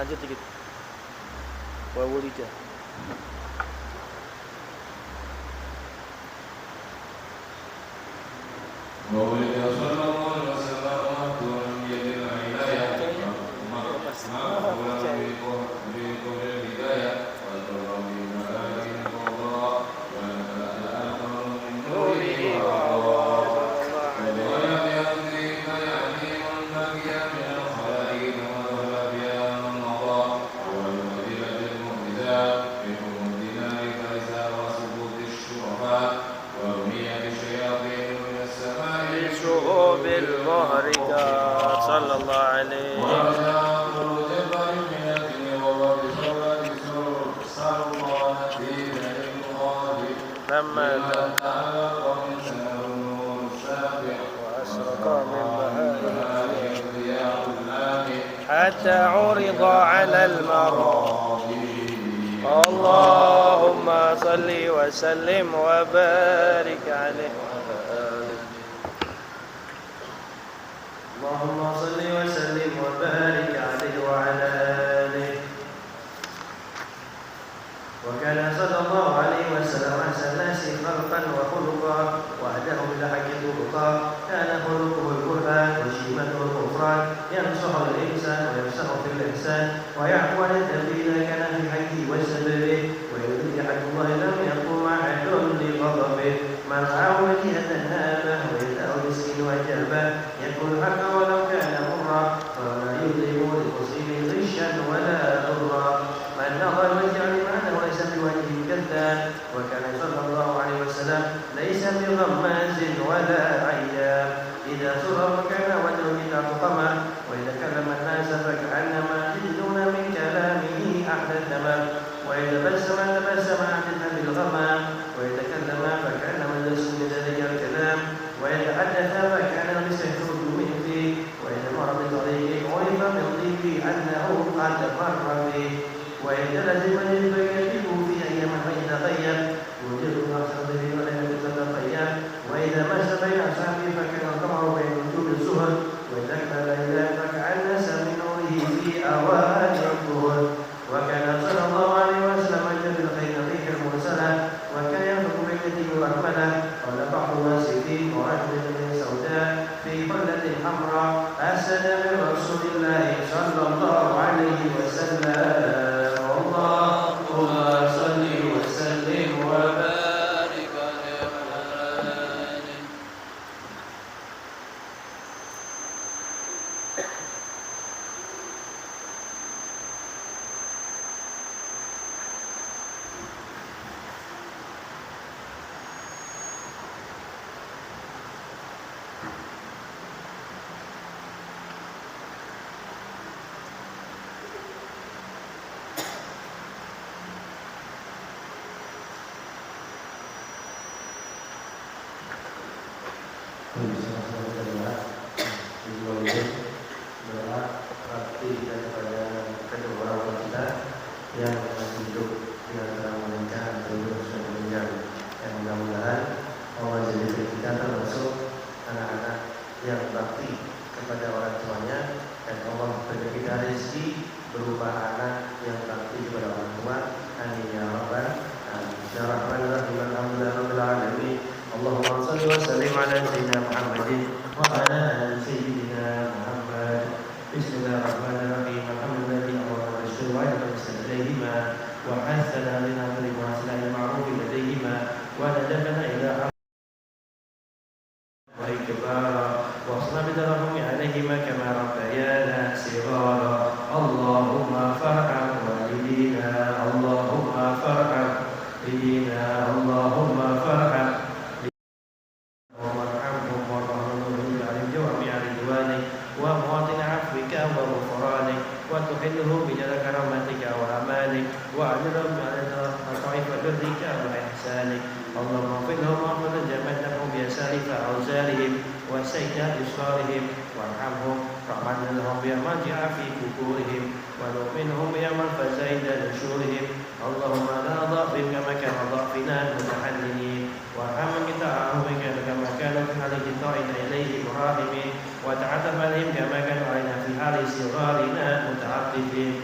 lanjut dikit. Wa wulida. Wa wulida sallallahu alaihi wasallam Tuhan yadil hidayah صلى الله عليه لما وأشرق من بهائه حتى عرض على المراضي اللهم صل وسلم وبارك عليه اللهم صل وسلم وبارك عليه وعلى آله. وكان صلى الله عليه وسلم أحسن الناس خلقا وخلقا وأهداهم إلى حق طرقا كان خلقه القرآن وشيمته الغفران ينصح الإنسان ويفسح في الإحسان ويعفو عن الذنب إذا كان في حقه وسببه ويؤدي حق الله لم يقم أحد لغضبه من رعاه وجهة نابه ويدعو مسكين وجابه يقول الحق ولو كان مرا ولا يظلم لمسلم غشا ولا ضرا من نظر الوجه لمعنى وليس بوجه كذاب وكان صلى الله عليه وسلم ليس بغماز ولا عياب إذا سر فكان وجهه مثل قمر وإذا كلم الناس فكأنما يجدون من كلامه أحد التمام وإذا تبسم أحدث بالغمام ويتكلم فكأنما يدرس من ذلك الكلام ويتحدث فكان يستخرج من فيه وإذا مر بطريق عرف من ضيفه أنه قد مر به وإذا لزم فيكتب في أيام فإذا غيب وجد أحسن به ولم يتغير وإذا مس بين أصحابه فكان القمر بين وجود الزهر وإذا أكمل إلى فكأن من نوره في أوان الظهر وكان صلى الله عليه وسلم أجل الخير الريح المرسلة وكان ينفق باليتيم والأرملة قال بعض الواسطين ورجل من سوداء في بلدة حمراء أسد من رسول الله صلى الله عليه وسلم اللهم صل وسلم وبارك عليه. Doa praktik daripada kedua orang kita yang masih hidup di antara mereka atau hidup sudah meninggal. Yang mudah-mudahan Allah jadikan kita termasuk anak-anak yang bakti kepada orang tuanya dan Allah beri kita rezeki berupa anak yang bakti kepada orang tua. Amin ya rabbal alamin. Bismillahirrahmanirrahim. Alhamdulillahirabbil alamin. Allahumma shalli wa sallim ala sayyidina Muhammadin wa ala ali sayyidina Muhammad. Bismillahirrahmanirrahim. Alhamdulillahi wa rasul wa ilayhima wa hasana lana bil ma'ruf ladayhima wa nadabana ila wa ikbara wa sallallahu alaihima kama rabbayana sighara. Allahumma farham walidina Allahumma farham walidina Allahumma farham وتحله بجل كرامتك وأمانك وأجرهم على طائف برك وإحسانك. اللهم اغفر لهم واغفر جميعهم بأسالف أوزارهم وسيئات إصرارهم وارحمهم رحمة لهم بما جاء في كفورهم ونؤمنهم بما فزايد نشورهم. اللهم لا ضعف كما كان ضعفنا المتحننين وارحم من قطعه كما كانوا في حال قطاعنا إليهم راحمين وتعتب عليهم كما كانوا علينا في حال صغارنا متعطفين.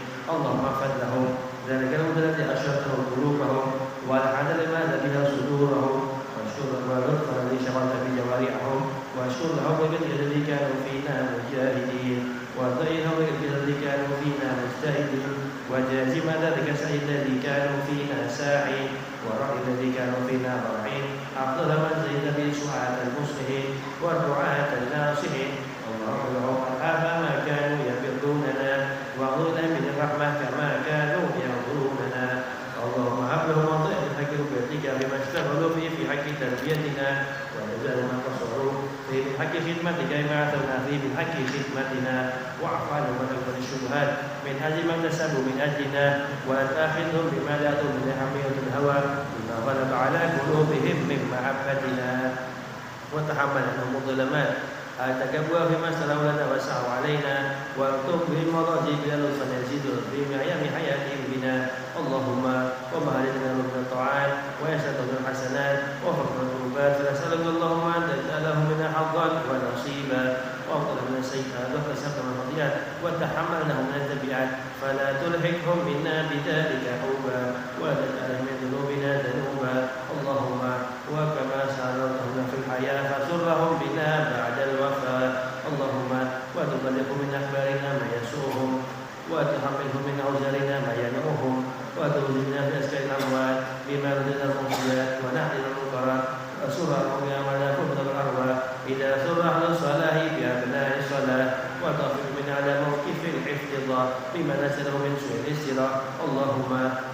اللهم اغفر لهم ذلك المدة التي أشرتهم قلوبهم والعدل ما بها صدورهم واشكر واللطف الذي شغلت بجوارحهم واشكر لهم بالجد الذي كانوا فينا مجاهدين وطيهم بالجد الذي كانوا فينا مجتهدين وجازم ذلك السعي الذي كانوا فينا ساعين والرأي الذي كانوا فينا راعين أفضل من زيد به سعاة المصلحين والرعاة الناصحين اللهم لهم الآبا ما كانوا يبروننا واغفر من الرحمة كما كانوا يغفروننا اللهم هب لهم وضع الحق ربيتك بما اشتغلوا فيه في حق تربيتنا وجزاء ما قصروا في حق خدمتك ما اعتنا فيه بحق خدمتنا واعف عنهم وتكبر الشبهات من أجل ما اكتسبوا من أجلنا ولا تأخذهم بما لا من حمية الهوى بما غلب على قلوبهم من محبتنا وتحمل عنهم الظلمات تكبوا فيما استلوا لنا وسعوا علينا واكتب بهم مراجع بلا لطفا يزيد بهم ايام حياتهم بنا اللهم وما لنا من الطاعات ويسرت من الحسنات وفقنا القربات فنسالك اللهم ان تجعلهم منا حظا ونصيبا وافضل من السيئات وكسبت من الخطيئات وتحملنهم من التبعات فلا تلحقهم منا بذلك حوبا ولا تجعل من ذنوبنا ذنوبا اللهم وكما سالتهم في الحياه فسرهم بنا بعد الوفاة اللهم وتبلغ من أخبارنا ما يسوءهم وتحملهم من أوزارنا ما ينوهم وتوزنا في أسكار الأموات بما لدينا المنصيات ونحن المنكرات وسرهم بأعمالنا فضل الأرواح إذا سر أهل الصلاة بأبناء الصلاة وتغفر من على موقف الافتضاء بما نسله من سوء الاستراء اللهم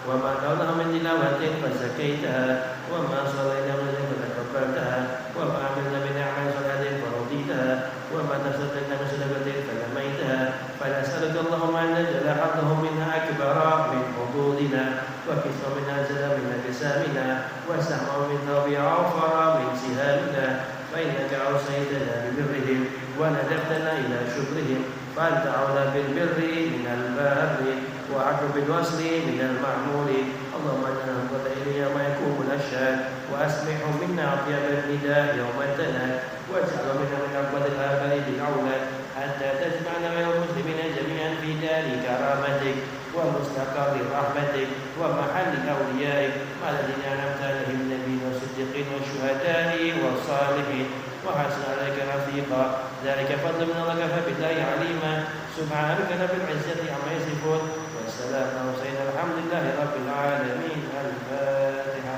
وما قوله من تلاوة فزكيتها وما صلينا من فتكبرتها وما عملنا من أعمال صلاة فرضيتها وما تصدقنا من صدقة فلميتها فنسألك اللهم أن نجعل حظهم منها أكبر من حظوظنا وكسر منها زل من أجسامنا وسهم من ثوب أوفر من سهامنا فإنك أوصيتنا ببرهم وندبتنا إلى شكرهم فأنت أولى بالبر من البر وأحق بالوصل من المعمول اللهم اجعلنا نقول إلي ما يكون الأشهاد وأسمعهم منا أطيب النداء يوم التناد واجعل منا من أقبل الآباء بالأولاد حتى تجمعنا من المسلمين جميعا في دار كرامتك ومستقر رحمتك ومحل أوليائك مع الذين أنعمت عليهم من النبيين والصديقين والشهداء والصالحين وحسن عليك رفيقا ذلك فضل من الله كفى بالله عليما سبحانك رب العزة عما يصفون والسلام على المرسلين الحمد لله رب العالمين الفاتحة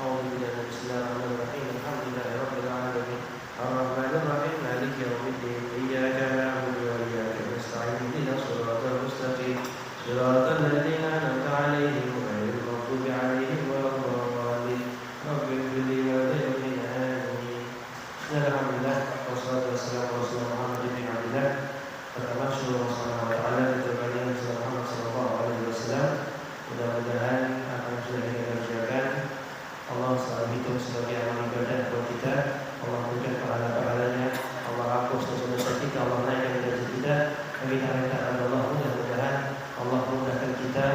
أعوذ بالله بسم الله الرحمن الرحيم الحمد لله رب العالمين الرحمن الرحيم مالك يوم الدين إياك نعبد وإياك نستعين اهدنا الصراط المستقيم صراط الذين أنعمت عليهم غير المغضوب عليهم ولا الضالين رب اغفر لي ولوالدي آمين. Alhamdulillah wassalatu wassalamu ala rasulillah Muhammad bin Abdillah. Pertama syukur subhanahu wa ta'ala kepada Rasulullah Muhammad sallallahu alaihi wasallam. Mudah-mudahan apa yang sudah kita kerjakan Allah selalu hitung sebagai amal ibadah buat kita. Allah berikan pahala-pahalanya. Allah hapus dosa-dosa kita. Allah naikkan derajat kita. Kita minta kepada Allah mudah-mudahan Allah mudahkan kita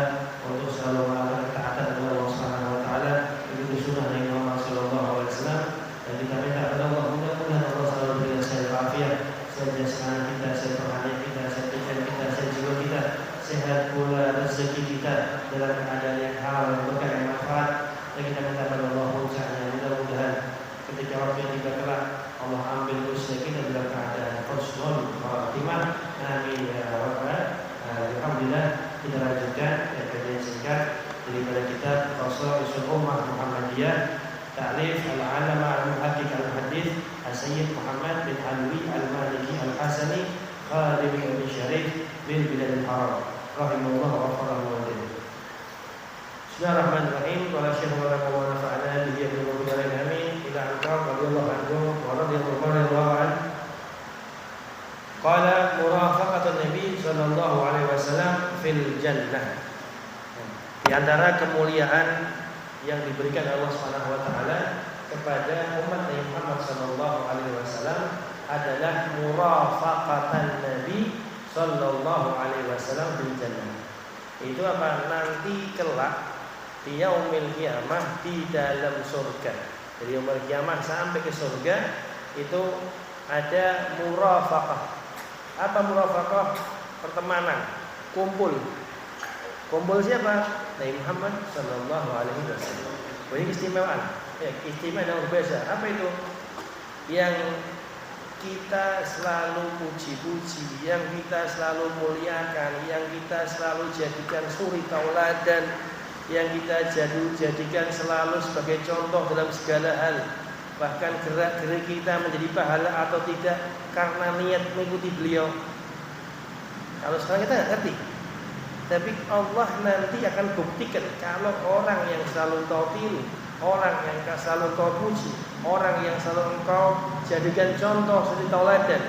untuk selalu melakukan ketaatan kepada Allah Subhanahu wa taala. Itu sunnah Nabi Muhammad sallallahu alaihi wasallam. Dan kita minta kepada Allah mudah-mudahan Allah selalu berikan sehat walafiat, sehat jasmani kita, sehat rohani kita, sehat pikiran kita, sehat jiwa kita, sehat pula rezeki kita dalam keadaan yang halal dan berkah yang manfaat. Dan kita minta kepada Allah mudah-mudahan ketika waktu yang tiba kelak Allah ambil usia kita dalam keadaan husnul khatimah. Amin ya rabbal alamin. Alhamdulillah, kita lanjutkan kajian singkat daripada kitab Qasa'isul Ummah Muhammadiyah Ta'lif Al-Alama Al-Muhaqqiq Al-Muhaddits As-Sayyid Muhammad bin Alwi Al-Maliki Al-Hasani Khadim bin Syarif bin Bilad Al-Haram rahimahullah wa falahu wa jalla. Bismillahirrahmanirrahim. Qala Syekh wa nafa'ana bihi wa bi amin ila al-qam radhiyallahu anhu wa radhiyallahu anhu. Qala murafaqatun Nabi sallallahu alaihi wasallam fil jannah. Di antara kemuliaan yang diberikan Allah Subhanahu wa taala kepada umat Nabi Muhammad sallallahu alaihi wasallam adalah murafaqatan Nabi sallallahu alaihi wasallam fil jannah. Itu apa? Nanti kelak di yaumil kiamah di dalam surga. Dari yaumil kiamah sampai ke surga itu ada murafaqah. Apa murafaqah? Pertemanan. kumpul. Kumpul siapa? Nabi Muhammad sallallahu alaihi wasallam. Ini keistimewaan. Ya, istimewa yang berbeda. Apa itu? Yang kita selalu puji-puji, yang kita selalu muliakan, yang kita selalu jadikan suri tauladan, yang kita jadikan selalu sebagai contoh dalam segala hal. Bahkan gerak-gerik kita menjadi pahala atau tidak karena niat mengikuti beliau. Kalau sekarang kita nggak ngerti, tapi Allah nanti akan buktikan kalau orang yang selalu kau tiru, orang yang selalu kau puji, orang yang selalu engkau jadikan contoh seperti tauladan,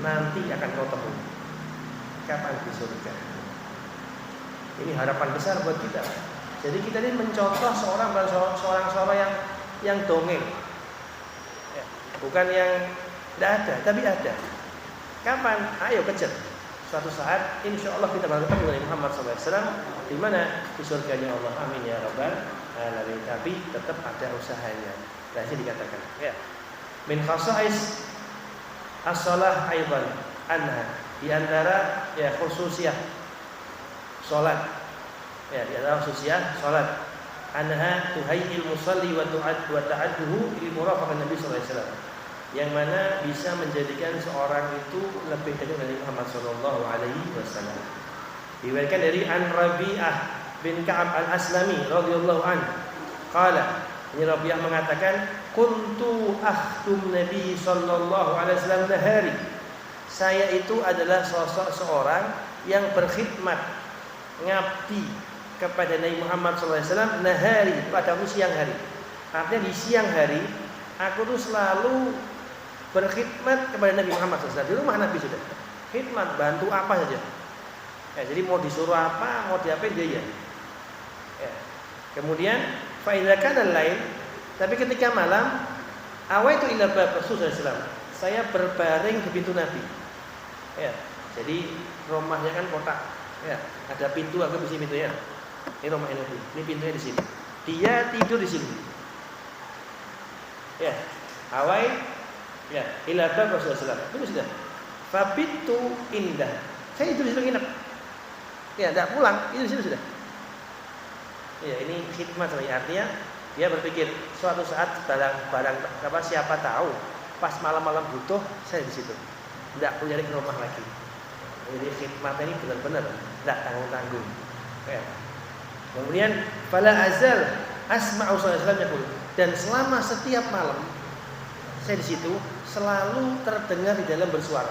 nanti akan kau temui kapan di surga. Ini harapan besar buat kita. Jadi kita ini mencontoh seorang yang dongeng, ya, bukan yang tidak ada, tapi ada. Kapan? Ayo kejar. Suatu saat, insya Allah kita bakal ketemu dengan Muhammad SAW. Di mana? Di surganya Allah. Amin ya rabbal alamin. Tapi tetap ada usahanya. Nah, ini dikatakan. Ya. Min khasais as-salah aidan anha. Di antara ya khususiyah salat. Ya, di antara khususiyah salat. Anha tuhayyil musalli wa ta'adduhu li murafaqan Nabi sallallahu alaihi wasallam. Yang mana bisa menjadikan seorang itu lebih dekat dari Muhammad sallallahu alaihi wasallam. Diriwayatkan dari An Rabi'ah bin Ka'ab Al-Aslami radhiyallahu anhu. Qala, ini Rabi'ah mengatakan, kuntu akhdum Nabi sallallahu alaihi wasallam nahari. Saya itu adalah sosok seorang yang berkhidmat, ngabdi kepada Nabi Muhammad sallallahu alaihi wasallam nahari, pada siang hari. Artinya di siang hari aku tuh selalu berkhidmat kepada Nabi Muhammad SAW. Di rumah Nabi sudah khidmat, bantu apa saja. Ya, jadi mau disuruh apa, mau diapain dia ya. Ya. Kemudian fa'ilakan dan lain. Tapi ketika malam, awaitu ila bab Rasulullah SAW. Saya berbaring di pintu Nabi. Ya. Jadi rumahnya kan kotak. Ya. Ada pintu, aku di sini pintunya. Ini rumah Nabi. Ini pintunya di sini. Dia tidur di sini. Ya, awai. Ya, ila bab Rasulullah SAW. Itu sudah. Fabitu indah. Saya itu disuruh nginep. Ya, tidak pulang. Itu di situ sudah. Ya, ini khidmat sebenarnya. Artinya dia berpikir suatu saat barang apa siapa tahu pas malam-malam butuh saya di situ. Tidak perlu nyari ke rumah lagi. Jadi khidmat ini benar-benar tidak tanggung-tanggung. Ya. Kemudian fala azal asma'u sallallahu alaihi wasallam. Dan selama setiap malam saya di situ selalu terdengar di dalam bersuara.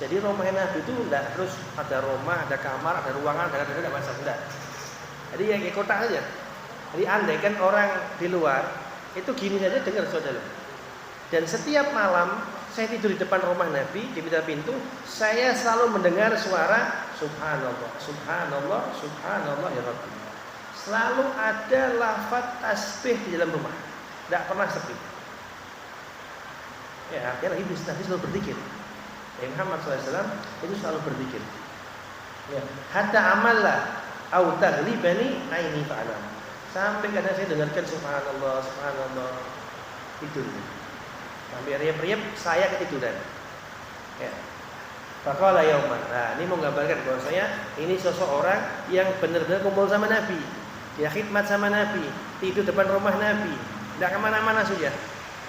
Jadi rumah Nabi itu tidak terus ada rumah, ada kamar, ada ruangan, ada masalah tidak. Jadi ya kayak kotak aja. Jadi andai kan orang di luar itu gini saja dengar saudara. Dan setiap malam saya tidur di depan rumah Nabi di pintu, saya selalu mendengar suara Subhanallah, Subhanallah, Subhanallah ya Rabbi. Selalu ada lafaz tasbih di dalam rumah, tidak pernah sepi. Ya, artinya Nabi selalu berzikir. Muhammad SAW itu selalu berzikir. Ya, hatta amallah au taghlibani aini fa'alam. Sampai kadang saya dengarkan Subhanallah, Subhanallah tidur. Sampai riap-riap saya ketiduran. Ya. Faqala yauman. Nah, ini menggambarkan bahwasanya ini sosok orang yang benar-benar kumpul sama Nabi. Dia khidmat sama Nabi, tidur depan rumah Nabi, tidak kemana-mana sudah.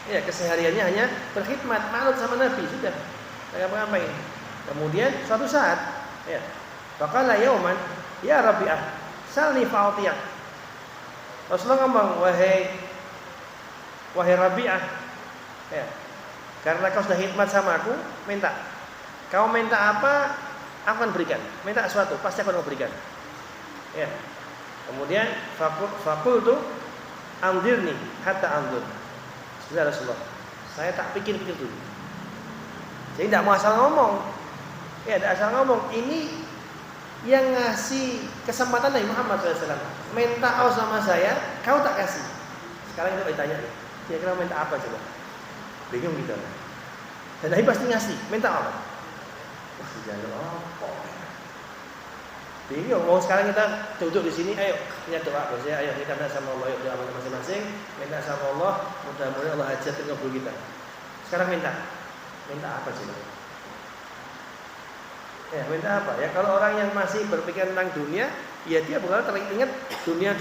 Ya, kesehariannya hanya berkhidmat, manut sama Nabi sudah. Tidak apa-apain. Kemudian suatu saat, ya, faqala yauman, ya Rabi'ah, salni fa'atiyah. Rasulullah ngomong, wahai Rabi'ah, ya, karena kau sudah khidmat sama aku, minta. Kau minta apa, aku akan berikan. Minta sesuatu, pasti aku akan berikan. Ya. Kemudian faqultu anzirni hatta anzur. Sudah Rasulullah, saya tak pikir-pikir dulu. Jadi tidak mau asal ngomong. Ya, tidak asal ngomong. Ini yang ngasih kesempatan Nabi Muhammad SAW. Minta Allah sama saya, kau tak kasih. Sekarang kita bertanya, kira-kira minta apa coba? Bingung kita. Dan Nabi pasti ngasih, minta Allah. Wah, jangan apa. Bingung. Mau sekarang kita duduk di sini, ayo punya doa. Maksudnya, ayo kita minta sama Allah, yuk doa masing-masing. Minta sama Allah, mudah-mudahan Allah hajat kabul kita. Sekarang minta apa coba? Ya, minta apa? Ya kalau orang yang masih berpikir tentang dunia, ya dia bakal teringat dunia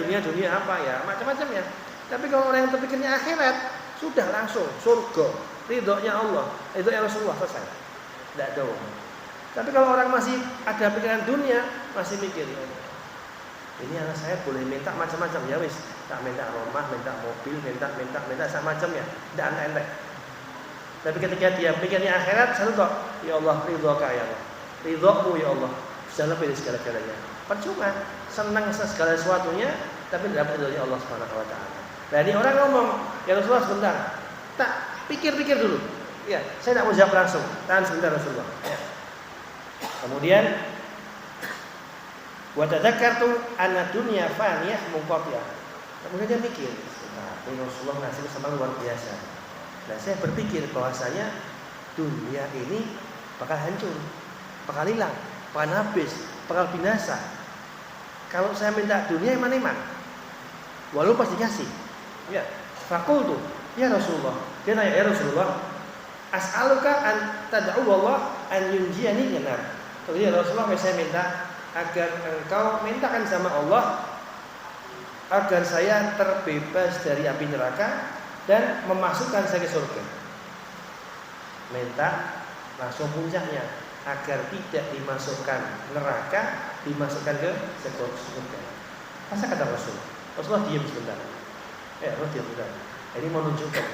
apa ya, macam-macam ya. Tapi kalau orang yang terpikirnya akhirat, sudah langsung surga, ridhonya Allah, ridhonya Rasulullah, selesai. Tidak ada. Tapi kalau orang masih ada pikiran dunia, masih mikir, ini anak saya boleh minta macam-macam ya wis, tak minta rumah, minta mobil, minta sama macamnya, tidak aneh-aneh. Tapi ketika dia pikirnya akhirat, satu kok, ya Allah, ridhoka ya Allah. Ridhomu ya Allah, sudah lebih dari segala-galanya. Percuma senang segala sesuatunya, tapi tidak dapat ridhonya Allah Subhanahu Wa Taala. Nah ini orang ngomong, ya Rasulullah sebentar, tak pikir-pikir dulu. Ya, saya tidak mau jawab langsung. Tahan sebentar Rasulullah. Ya. Kemudian, wa tadzakartu anna dunya faniyah munqati'ah. Kemudian dia mikir, ini Rasulullah ngasih sama luar biasa. Nah saya berpikir bahwasanya dunia ini bakal hancur, bakal hilang, bakal habis, bakal binasa. Kalau saya minta dunia iman-iman, walaupun pasti dikasih. Ya, fakultu, ya Rasulullah. Dia tanya, ya Rasulullah, as'aluka an tad'u Allah an yunjiyani minar. Ya Rasulullah, saya minta agar engkau mintakan sama Allah agar saya terbebas dari api neraka dan memasukkan saya ke surga. Minta langsung puncaknya agar tidak dimasukkan neraka, dimasukkan ke surga. Masa kata Rasulullah diam sebentar. Rasulullah diam sebentar. Ini menunjukkan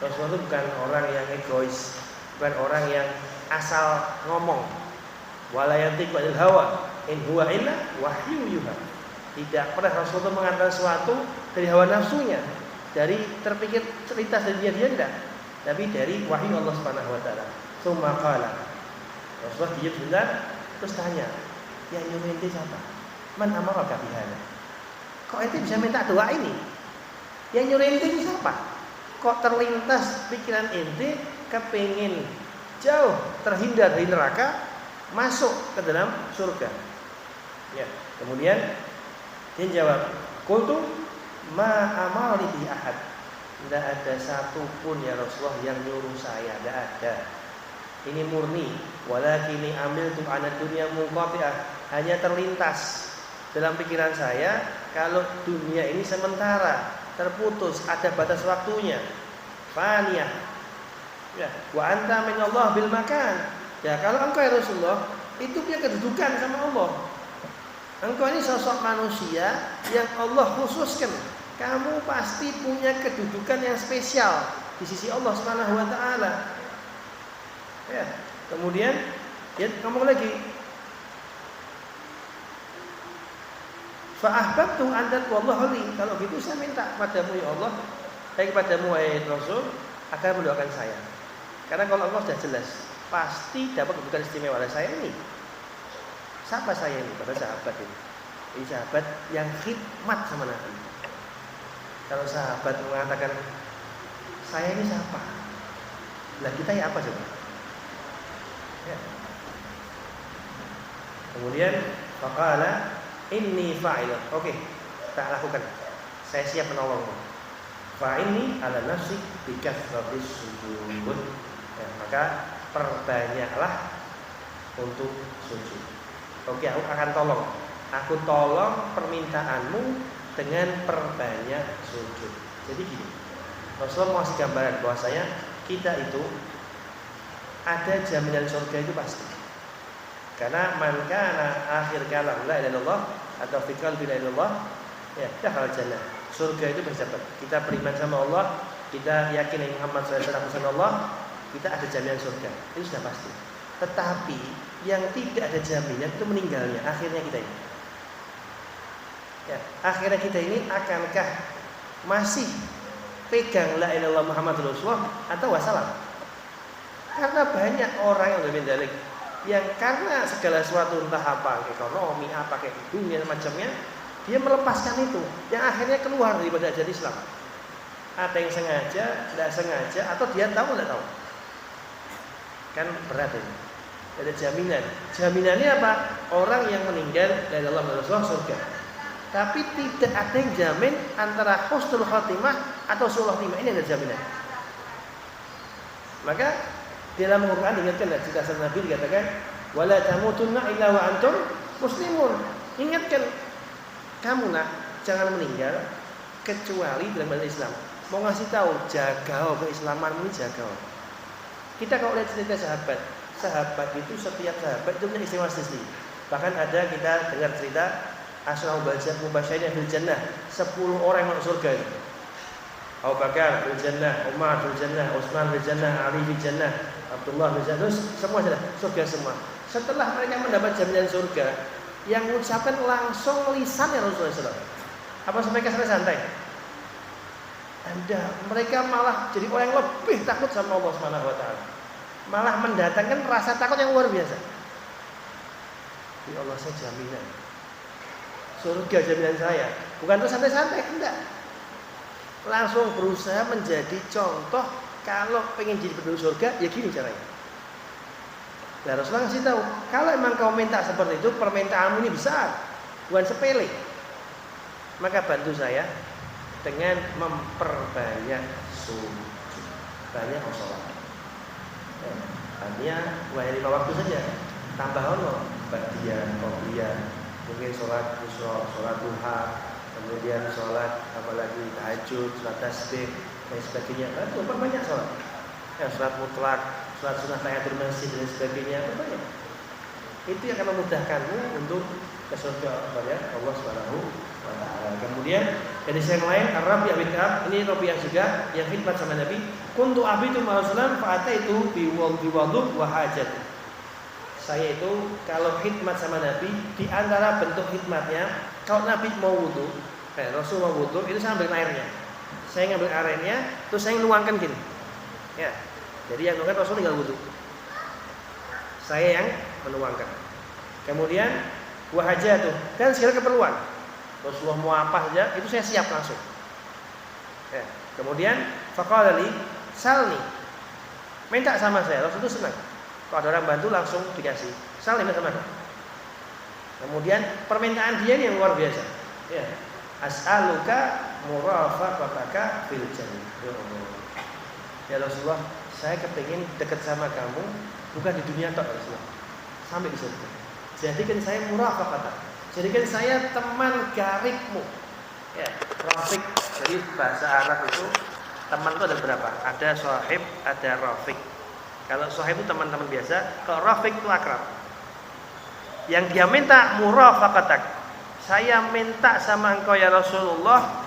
Rasulullah itu bukan orang yang egois, bukan orang yang asal ngomong. Wala yantiqu 'anil hawa in huwa illa wahyu yuha. Tidak pernah Rasulullah mengatakan sesuatu dari hawa nafsunya, dari terpikir cerita dari dia enggak, tapi dari wahyu Allah Subhanahu Wa Taala. Tsumma qala, Rasulullah diam sebentar, terus tanya, yang nyuruh ente siapa? Man amaraka bihana? Kok ente bisa minta doa ini? Yang nyuruh ente ini siapa? Kok terlintas pikiran ente kepengin jauh terhindar dari neraka, masuk ke dalam surga? Ya, kemudian dia jawab, qultu ma amali bi ahad. Tidak ada satupun ya Rasulullah yang nyuruh saya, tidak ada. Ini murni, walakini amiltu ana dunya munqati'ah, hanya terlintas dalam pikiran saya kalau dunia ini sementara, terputus, ada batas waktunya. Faniyah. Ya, wa anta min Allah bil makan. Ya, kalau engkau ya Rasulullah itu punya kedudukan sama Allah. Engkau ini sosok manusia yang Allah khususkan. Kamu pasti punya kedudukan yang spesial di sisi Allah Subhanahu Wa Taala. Ya, kemudian dia ngomong lagi, fa'ahbabtu an taqwallaha li. Kalau gitu saya minta padamu ya Allah, kepadamu wahai Rasul, agar mendoakan saya. Karena kalau Allah sudah jelas, pasti dapat kedudukan istimewa dari saya ini. Siapa saya ini? Pada sahabat ini. Ini sahabat yang khidmat sama Nabi. Kalau sahabat mengatakan, saya ini siapa? Nah kita ya apa coba? Ya. Kemudian faqala inni fa'ilah. Oke, tak lakukan. Saya siap menolongmu. Fa'inni ala nafsi bikathratis sujud. Ya, maka perbanyaklah untuk sujud. Oke, aku akan tolong. Aku tolong permintaanmu dengan perbanyak sujud. Jadi gini, Rasulullah mau kasih gambaran bahwasanya kita itu ada jaminan surga itu pasti. Karena man kana akhir kalam la ilaha illallah atau fi qalbi la ilaha illallah, ya dakhala jannah. Surga itu bersahabat. Kita beriman sama Allah, kita yakin Muhammad sallallahu alaihi wasallam, kita ada jaminan surga. Itu sudah pasti. Tetapi yang tidak ada jaminan itu meninggalnya, akhirnya kita ini. Ya, akhirnya kita ini akankah masih pegang la ilaha illallah Muhammadur Rasulullah atau wassalam? Karena banyak orang yang lebih dalik yang karena segala sesuatu entah apa, ekonomi, apa kayak dunia macamnya, dia melepaskan itu, yang akhirnya keluar daripada ajaran Islam. Ada yang sengaja, tidak sengaja, atau dia tahu tidak tahu. Kan berat ini. Ada jaminan. Jaminannya apa? Orang yang meninggal dari Allah Rasulullah surga. Tapi tidak ada yang jamin antara husnul khatimah atau su'ul khatimah. Ini ada jaminan. Maka dalam Al-Quran diingatkan dan cerita Nabi dikatakan, Wala tamutunna illa wa antum muslimun. Ingatkan kamu nak, jangan meninggal kecuali dalam bahasa Islam. Mau ngasih tahu, jaga keislamanmu, jaga. Kita kalau lihat cerita sahabat itu setiap sahabat itu punya istimewa sendiri. Bahkan ada kita dengar cerita Asy'arul Mubasysyirin bil Jannah, 10 orang masuk surga itu. Abu Bakar bil Jannah, Umar bil Jannah, Utsman bil Jannah, Ali bil Jannah, Abdullah bil Jannah, semua sudah surga semua. Setelah mereka mendapat jaminan surga, yang mengucapkan langsung lisannya Rasulullah SAW. Apa mereka santai-santai? Mereka malah jadi orang yang lebih takut sama Allah Subhanahu wa taala. Malah mendatangkan rasa takut yang luar biasa. Ya Allah, saya jaminan surga, jaminan saya. Bukan terus santai-santai, enggak. Langsung berusaha menjadi contoh kalau pengen jadi penduduk surga, ya gini caranya. Nah, Rasulullah ngasih tahu, kalau emang kau minta seperti itu, permintaanmu ini besar, bukan sepele. Maka bantu saya dengan memperbanyak sujud, banyak sholat. Hanya 5 waktu saja. Tambah ba'diyah, qobliyah, mungkin sholat isya, sholat duha, kemudian sholat apalagi tahajud, sholat tasbih dan sebagainya. Itu perbanyak sholat. Ya, sholat mutlak, sholat sunnah tahiyatul masjid dan sebagainya, perbanyak. Itu yang akan memudahkanmu untuk ke surga Allah Subhanahu wa taala. Kemudian dari yang lain, Ar-Rabi' bin Ka'ab, ini Rabi'ah juga yang khidmat sama Nabi. Kuntu abidu ma'asalam fa'ataitu biwudu wa hajat. Saya itu kalau khidmat sama Nabi, di antara bentuk khidmatnya, kalau Nabi mau wudu, Rasul mau wudu, itu saya ambil airnya. Saya ngambil airnya, terus saya nuangkan gini. Ya. Jadi yang nuangkan Rasul tinggal wudu. Saya yang menuangkan. Kemudian wahajatuh dan segala keperluan. Rasulullah mau apa saja, itu saya siap langsung. Ya. Kemudian faqala li salni. Minta sama saya, Rasul itu senang. Kalau ada orang bantu langsung dikasih. Salni sama saya. Kemudian permintaan dia ini yang luar biasa. Ya. As'aluka murafaqataka fil jannah. Ya Rasulullah, saya kepingin dekat sama kamu bukan di dunia tok Rasulullah. Sampai di surga. Jadikan saya murafaqatak. Jadikan saya teman karibmu. Ya, rafiq. Jadi bahasa Arab itu teman itu ada berapa? Ada sahib, ada rafiq. Kalau sahib itu teman-teman biasa, kalau rafiq itu akrab. Yang dia minta murafaqatak. Saya minta sama engkau ya Rasulullah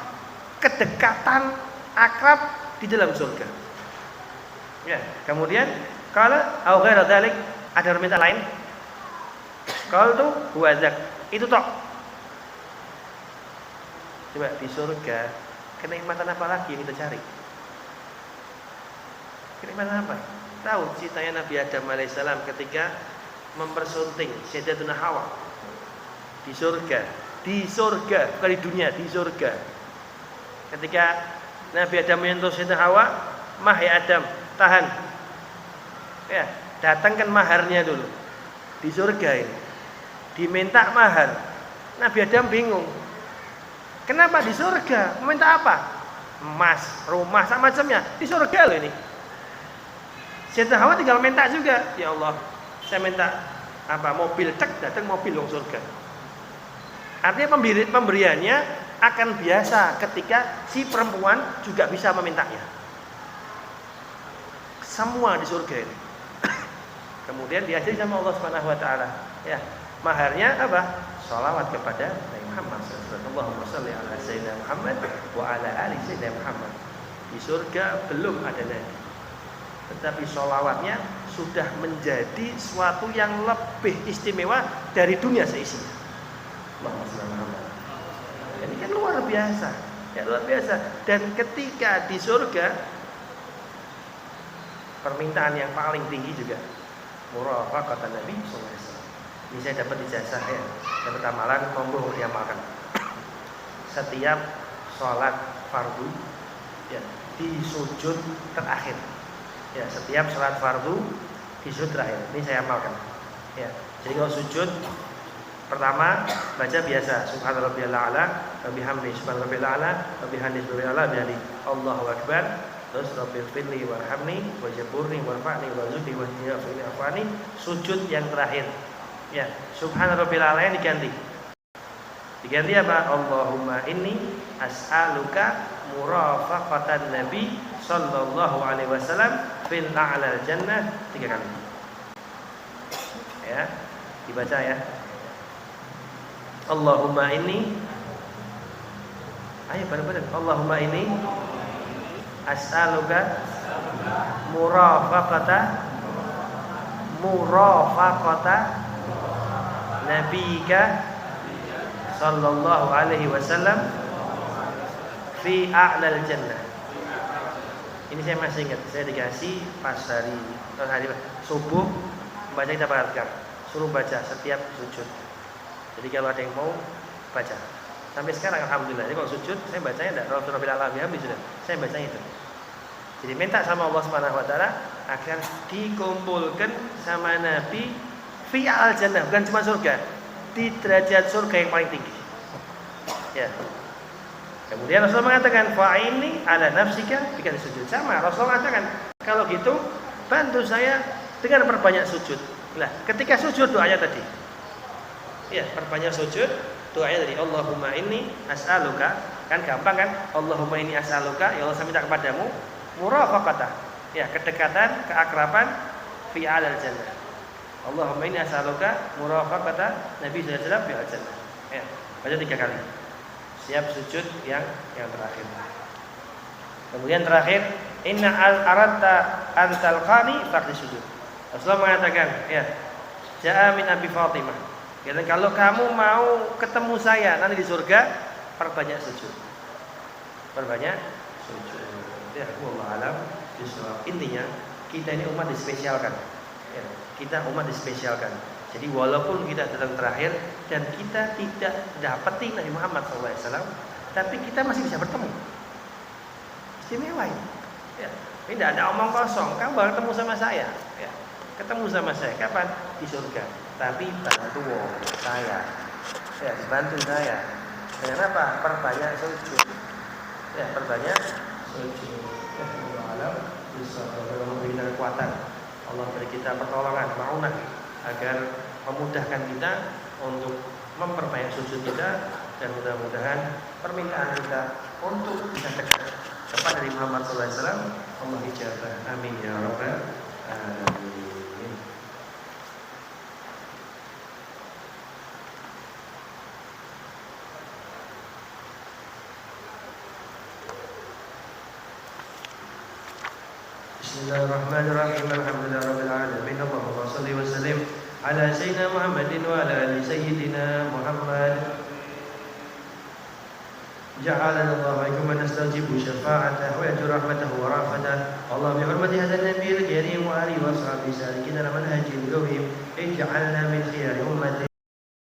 kedekatan akrab di dalam surga. Ya, kemudian kalau au ghairu dzalik, ada permintaan lain. Kalau itu huwazak, itu tok. Coba di surga, kenikmatan apa lagi yang kita cari? Kenikmatan apa? Tahu ceritanya Nabi Adam alaihissalam ketika mempersunting Sayyidatuna Hawa di surga, bukan di dunia, di surga. Ketika Nabi Adam menyentuh Sayyidatuna Hawa, "Mah ya Adam, tahan." Ya, datangkan maharnya dulu. Di surga ini diminta mahar. Nabi Adam bingung. Kenapa di surga? Meminta apa? Emas, rumah, sama macamnya. Di surga loh ini. Sayyidatuna Hawa tinggal minta juga. Ya Allah, saya minta apa? Mobil, cek datang mobil dong surga. Artinya pemberiannya akan biasa ketika si perempuan juga bisa memintanya. Semua di surga ini. Kemudian diajari sama Allah Subhanahu wa taala. Ya, maharnya apa? Shalawat kepada Nabi Muhammad sallallahu alaihi wasallam, ala sayyidina Muhammad wa ala ali sayyidina Muhammad. Di surga belum ada nabi. Tetapi sholawatnya sudah menjadi suatu yang lebih istimewa dari dunia seisinya. Allahumma shalli ala Muhammad. Ini kan luar biasa. Ya, luar biasa. Dan ketika di surga, permintaan yang paling tinggi juga murafaqatan Nabi sallallahu alaihi wasallam. Ini saya dapat ijazah ya, dapat amalan, monggo diamalkan. Setiap sholat fardu ya, di sujud terakhir. Ya, setiap sholat fardu di sujud terakhir. Ini saya amalkan. Ya, jadi kalau sujud pertama baca biasa subhanarabbiyal a'la wa bihamdihi subhanarabbiyal a'la wa bihamdihi subhanallah bihamdi Allahu akbar. terus rabbil firli warhamni wajburni warfa'ni warzuqni wahdini wa'afini sujud yang terakhir. Ya, subhana rabbil a'la diganti apa? Allahumma inni as'aluka murafaqatan nabi sallallahu alaihi wasallam fil a'lal jannah 3 kali. Ya, dibaca ya. Allahumma inni, ayo bareng-bareng. Allahumma inni as'aluka murafaqata nabiyika sallallahu alaihi wasallam fi a'lal jannah. Ini saya masih ingat, saya dikasih pas hari subuh baca kita perhatikan, suruh baca setiap sujud. Jadi kalau ada yang mau baca, sampai sekarang alhamdulillah. Jadi kalau sujud saya bacanya tidak Rabbil alamin habis sudah. Saya bacanya itu. Jadi minta sama Allah Subhanahu wa taala agar dikumpulkan sama Nabi fi al jannah, bukan cuma surga, di derajat surga yang paling tinggi. Ya. Kemudian Rasulullah mengatakan fa'ini ala nafsika bika sujud. Sama Rasulullah mengatakan kalau gitu bantu saya dengan perbanyak sujud. Nah, ketika sujud doanya tadi. Ya, perbanyak sujud, doanya tadi Allahumma inni as'aluka, kan gampang kan? Allahumma inni as'aluka, ya Allah saya minta kepadamu murafaqata. Ya, kedekatan, keakraban fi alal jannah. Allahumma inni as'aluka murafaqata Nabi sallallahu alaihi wasallam fi al jannah. Ya, baca 3 kali. Siap sujud yang terakhir. Kemudian terakhir, inna al-aradta antalqani faqdi sujud. Rasulullah mengatakan, ya, ja'a min Abi Fatimah. Dan kalau kamu mau ketemu saya nanti di surga, perbanyak sujud. Perbanyak sujud. Ya, wallahu alam bisawab. Intinya kita ini umat dispesialkan. Ya, kita umat dispesialkan. Jadi walaupun kita datang terakhir dan kita tidak dapetin Nabi Muhammad SAW, tapi kita masih bisa bertemu. Istimewa ini. Ya, ini tidak ada omong kosong. Kamu baru ketemu sama saya. Ya, ketemu sama saya kapan? Di surga. Tapi bantu saya. Ya, bantu saya. Dengan apa? Perbanyak sujud. Ya, perbanyak sujud. Ya, Allah bisa memberi kita kekuatan. Allah beri kita pertolongan, ma'unah, agar memudahkan kita untuk memperbanyak sujud kita, dan mudah-mudahan permintaan kita untuk bisa dekat kepada Nabi Muhammad SAW Allah ijabah. Amin ya rabbal alamin. Bismillahirrahmanirrahim. Alhamdulillahirabbil alamin. Allahumma shalli wa sallim ala sayyidina Muhammadin wa ala ali sayyidina Muhammad. Ja'alana Allah wa iyyakum nastajibu syafa'atahu wa yarju rahmatahu wa rafatahu. Allah bi hurmati hadzal nabiyil karim wa alihi wa sahbihi salikin ala manhajil qawim ij'alna min khiyari